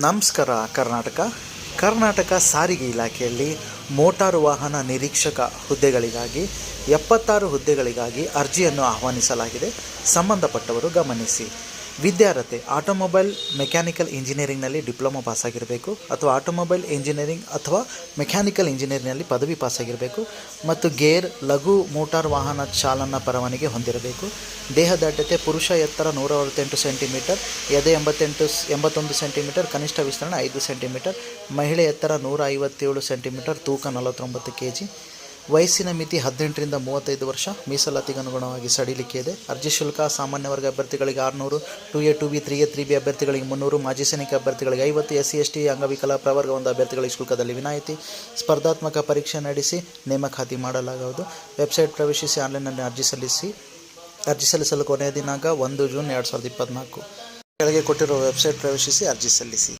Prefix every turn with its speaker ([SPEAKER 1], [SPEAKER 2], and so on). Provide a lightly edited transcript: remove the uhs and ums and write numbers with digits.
[SPEAKER 1] ನಮಸ್ಕಾರ. ಕರ್ನಾಟಕ ಸಾರಿಗೆ ಇಲಾಖೆಯಲ್ಲಿ ಮೋಟಾರು ವಾಹನ ನಿರೀಕ್ಷಕ ಹುದ್ದೆಗಳಿಗಾಗಿ 76 ಹುದ್ದೆಗಳಿಗಾಗಿ ಅರ್ಜಿಯನ್ನು ಆಹ್ವಾನಿಸಲಾಗಿದೆ. ಸಂಬಂಧಪಟ್ಟವರು ಗಮನಿಸಿ. ವಿದ್ಯಾರ್ಹತೆ ಆಟೋಮೊಬೈಲ್ ಮೆಕ್ಯಾನಿಕಲ್ ಇಂಜಿನಿಯರಿಂಗ್ನಲ್ಲಿ ಡಿಪ್ಲೊಮಾ ಪಾಸಾಗಿರಬೇಕು ಅಥವಾ ಆಟೋಮೊಬೈಲ್ ಇಂಜಿನಿಯರಿಂಗ್ ಅಥವಾ ಮೆಕ್ಯಾನಿಕಲ್ ಇಂಜಿನಿಯರಿಂಗ್ನಲ್ಲಿ ಪದವಿ ಪಾಸಾಗಿರಬೇಕು ಮತ್ತು ಗೇರ್ ಲಘು ಮೋಟಾರ್ ವಾಹನ ಚಾಲನಾ ಪರವಾನಗಿ ಹೊಂದಿರಬೇಕು. ದೇಹದಾಢ್ಯತೆ ಪುರುಷ ಎತ್ತರ 168 ಸೆಂಟಿಮೀಟರ್, ಎದೆ 81 ಸೆಂಟಿಮೀಟರ್, ಕನಿಷ್ಠ ವಿಸ್ತರಣೆ 5 ಸೆಂಟಿಮೀಟರ್, ಮಹಿಳೆ ಎತ್ತರ 157 ಸೆಂಟಿಮೀಟರ್, ತೂಕ 49 kg. ವಯಸ್ಸಿನ ಮಿತಿ 18 ರಿಂದ 35 ವರ್ಷ. ಮೀಸಲಾತಿಗೆ ಅನುಗುಣವಾಗಿ ಸಡಿಲಿಕೆ ಇದೆ. ಅರ್ಜಿ ಶುಲ್ಕ ಸಾಮಾನ್ಯ ವರ್ಗ ಅಭ್ಯರ್ಥಿಗಳಿಗೆ 600, 2A 2B 3A 3B ಅಭ್ಯರ್ಥಿಗಳಿಗೆ 300, ಮಾಜಿ ಸೈನಿಕ ಅಭ್ಯರ್ಥಿಗಳಿಗೆ 50, SC ST ಅಂಗವಿಕಲ ಪ್ರವರ್ಗ 1 ಅಭ್ಯರ್ಥಿಗಳಿಗೆ ಶುಲ್ಕದಲ್ಲಿ ವಿನಾಯಿತಿ. ಸ್ಪರ್ಧಾತ್ಮಕ ಪರೀಕ್ಷೆ ನಡೆಸಿ ನೇಮಕಾತಿ ಮಾಡಲಾಗುವುದು. ವೆಬ್ಸೈಟ್ ಪ್ರವೇಶಿಸಿ ಆನ್ಲೈನ್ನಲ್ಲಿ ಅರ್ಜಿ ಸಲ್ಲಿಸಲು ಕೊನೆಯ ದಿನಾಂಕ 1 ಜೂನ್ 2024. ಕೆಳಗೆ ಕೊಟ್ಟಿರುವ ವೆಬ್ಸೈಟ್ ಪ್ರವೇಶಿಸಿ ಅರ್ಜಿ ಸಲ್ಲಿಸಿ.